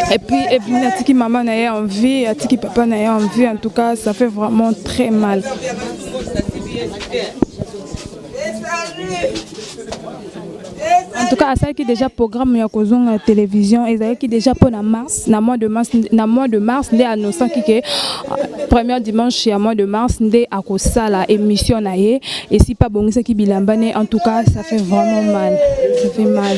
Et puis Natiki maman n'a envie, Natiki papa n'a envie, en tout cas ça fait vraiment très mal. En tout cas, ça qui déjà programme ya kozonga la télévision et ça qui déjà pour la mois de mars ndé annonçant que premier dimanche à mois de mars ndé à kosa la émission naie et si pas bon ça qui bilambane en tout cas ça fait vraiment mal. Ça fait mal.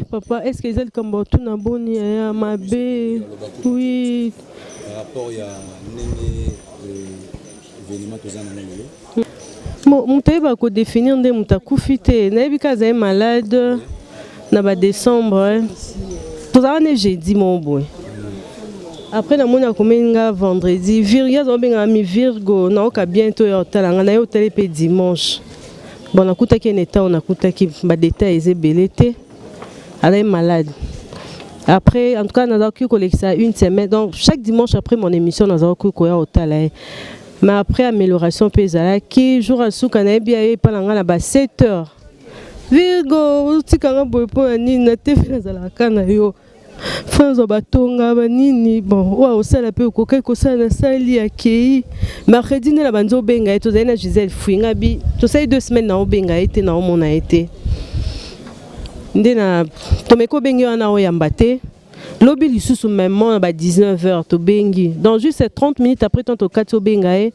Papa, est-ce que c'est comme tout na boni ya mabe? Oui. Par rapport à l'événement que vous avez Moutaï va définir des moutakoufité. N'abi kaza est malade. Naba décembre. Tout ça on jeudi mon boy. Après na mona komenga vendredi. Virgo zobenga mi Virgo. Na oka bientôt ya hôtel. Na yo hôtel pe dimanche. Bon nakuta ki neta on nakuta ki ba détail ezebelete. Elle est malade. Après, en tout cas, nous avons pu collecter ça une semaine. Donc, chaque dimanche après mon émission, nous avons pu courir au hôtel. Mais après, amélioration pesala, qui jour à sous quand bien pendant là-bas 7 heures. Virgo, tu quand boy pour ni na te fait la kana yo. François Batonga banini bon wa osala pe ko quelque ça na sali akei. Mercredi na banzo benga to zaina Gisèle Fuinga bi. To sai 2 semaines na obenga été na omona été. Ndena tomeko bengi wana oyamba te lobi lisusu même à 19h to bengi dans juste 30 minutes après tant to katso benga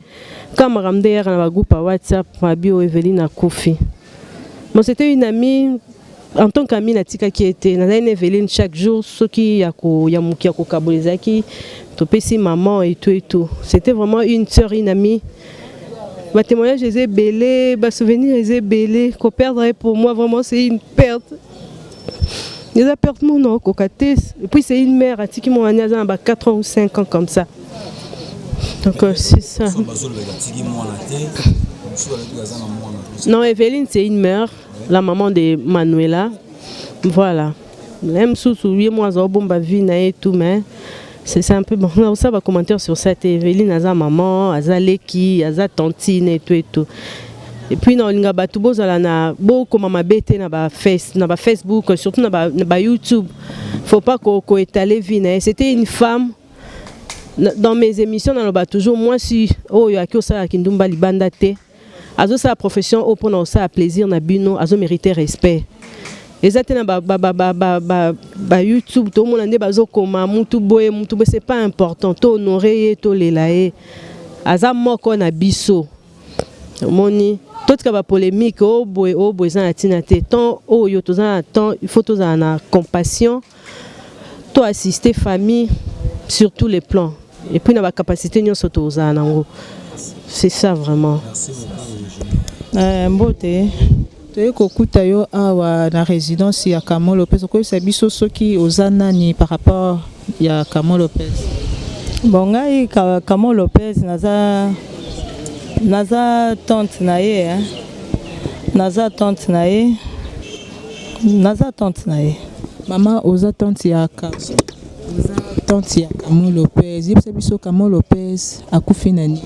comme ramder na ba groupe WhatsApp ma bio Evelyne Kofi. Bon c'était une amie en tant qu'amie natika qui était na Evelyne chaque jour ce qui ya muki ya ko kabolezaki to pesi maman et tout c'était vraiment une sœur une amie. Ma témoignage est belé, ma souvenir est belé, qu'on perdrait pour moi vraiment c'est une perte. Ils ont perdu mon nom, et puis c'est une mère qui m'a amené à 4 ans ou 5 ans comme ça. Donc c'est ça. Non, Evelyne c'est une mère, la maman de Manuela. Voilà. Même sous 8 mois, et tout, mais c'est un peu bon. Ça va commenter sur ça. Evelyne a sa maman, a sa leki, a sa tantine et tout. Et puis dans les batubos na beaucoup ma bête na ba Facebook surtout na ba YouTube faut pas qu'on étale vine c'était une femme dans mes émissions dans le bas toujours moi si oh ya ki ça kindumba libanda te azo sa profession au pour ça plaisir na bino azo mériter respect exactement ba YouTube tout le monde ande bazo koma mutu boye c'est pas important to honorer to lelae aza moko na biso moni tout cas la polémique au boy ça a tinaté tant oh yo tout ça tant il faut tout en compassion to assister famille sur tous les plans et puis na ba capacité nyo soto za nango c'est ça vraiment. Mbote to kokuta yo awa na résidence ya Kamon Lopez ko c'est biso soki ozanani par rapport ya Kamon Lopez. Bon ngai Kamon Lopez naza tante naye hein naza tante naye maman oza tante ya Kamon Lopez yebisa biso Kamon Lopez akufi nani.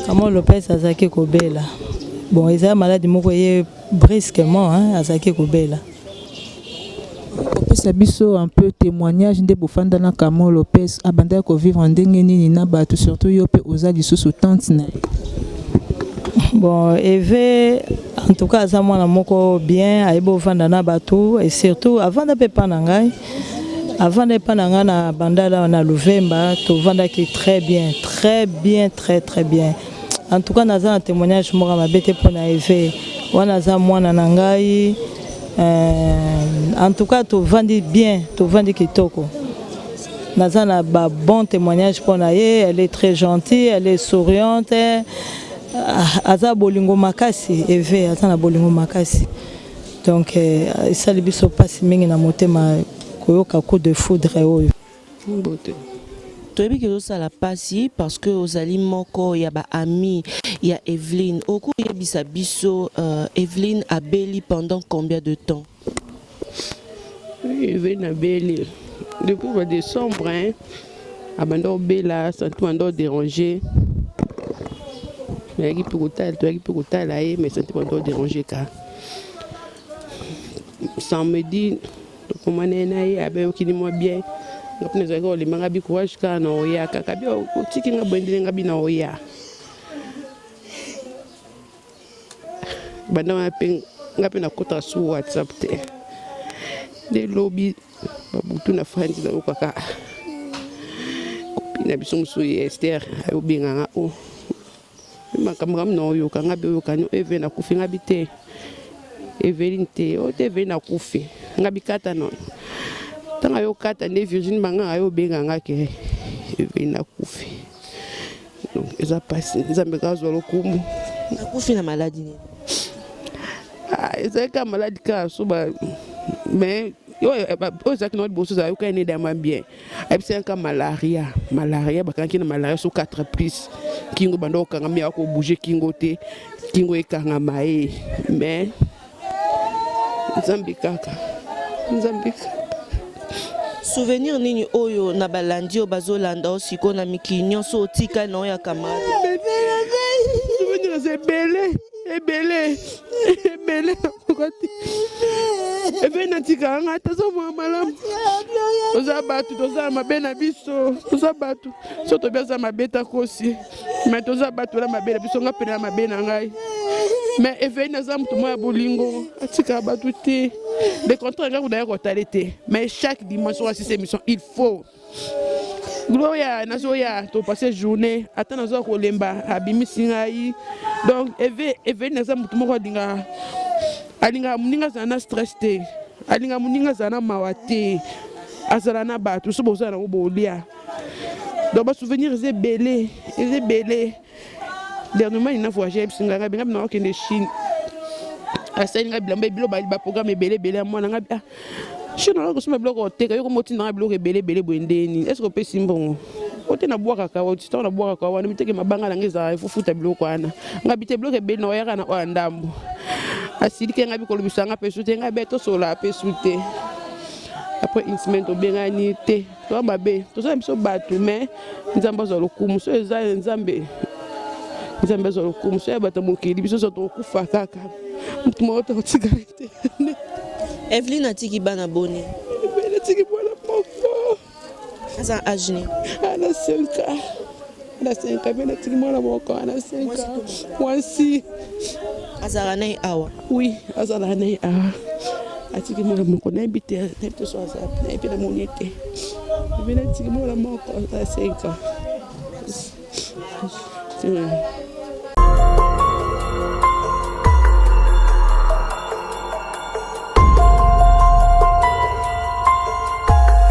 Kamon Lopez azaki kobela bon eza malade moko ye brusquement hein azaki kobela. Kopesa biso un peu témoignage nde bofanda na Kamon Lopez abanda ko vivre ndenge nini na bato surtout yo pe oza lisusu tante na. Bon Eve en tout cas za mwana moko bien aibo vanda na bato et surtout avant de pepa na ngai na bandala na Louvemba to vanda ki très bien en tout cas naza un témoignage moko mabete pona Eve wana za mwana na ngai. En tout cas, tu vendis bien, tu vendis kitoko. naza na ba bon témoignage pour na ye, elle est très gentille, elle est souriante, aza bolingo makasi, Eve aza na bolingo makasi. Donc ça le biso passe mingi na motema koyoka coup de foudre oyo. Toyebi que ça la passe parce que aux ali moko ya ba ami ya Evelyne oku yebisa biso Evelyne a béli pendant combien de temps? Oui, Evelyne a béli depuis le décembre, hein. Abandon bela, sans tout abandon dérangé. Mais qui peut là, mais sans tout abandon dérangé car sans me dire comment on est avec qui moi bien. Nous avons les mangabi courage car na oya kakabi o tiki nga bendele ngabi na oya. Banda ngapi na kota sur WhatsApp te. Des lobby babutu na friends na okaka. Kopina biso musu Esther ayo binganga o. Makamram na oyo kanga be oyo kanyo Eve na kufi ngabi te. Evelyne te o te ve na kufi ngabi kata non. Tanga yo kata ne Virginie manga ayo binganga ke Evelyne na kufi. Donc eza passe nzambe kazo lokumu. Na kufi na maladie ni. Ah, eza ka maladie ka so ba mais yo ça que notre boss ça yo ka ne dama bien. Et c'est un malaria ba kanki na malaria so 4 plus kingo bando kanga mi ako bouger kingo te kingo e kanga mai mais Nzambika. Souvenir nini oyo na balandi o bazolanda osiko na mikinyo so otika no ya kamara. Souvenir c'est belé. Eve natika nga tazo malamu. Oza batu toza mabena biso, toza batu. So to biasa mabeta kosi. Mais toza batu la mabena biso nga pena mabena ngai. Mais Eve na zamu to moya bolingo, atika batu te. Les contrats nga kuda ko talete. Mais chaque dimanche sur cette émission, il faut Gloria nazoya to passer journée atana zo ko lemba abimisi ngai. Donc Eve na zamu to moko dinga alinga muninga zana stress te alinga muninga zana mawate azala na batu so boza na bolia donc ba souvenir c'est belé dernièrement il n'a voyagé singa binga na okende Chine asenga bilamba bilo ba programme belé moi na ngabi je na ko suma bloko te ka yo ko moti na bloko belé bwendeni est-ce que peut simbongo ote na bwaka ka oti na bwaka ka wana miteke mabanga langeza ifufuta biloko wana ngabite bloke be na yaka na o ndambo asilike ngabi ko lubisanga pesute ngabe to sola pesute après instrument obengani te to mabe to so biso batu mais nzambe zo lokumu so eza nzambe zo lokumu so bata mokili biso so to kufa kaka mutu moto tsigarete. Evelyne atiki bana boni. Evelyne atiki bana moko. Asa ajni. Ana 5 ans. Ana 5 ans bena atiki mwana moko ana 5 ans. Wansi. Azala na awa. Oui, azala na awa. Atiki mwana moko na bité na bité so asa na bité na monite. Evelyne atiki mwana moko ana 5 ans. C'est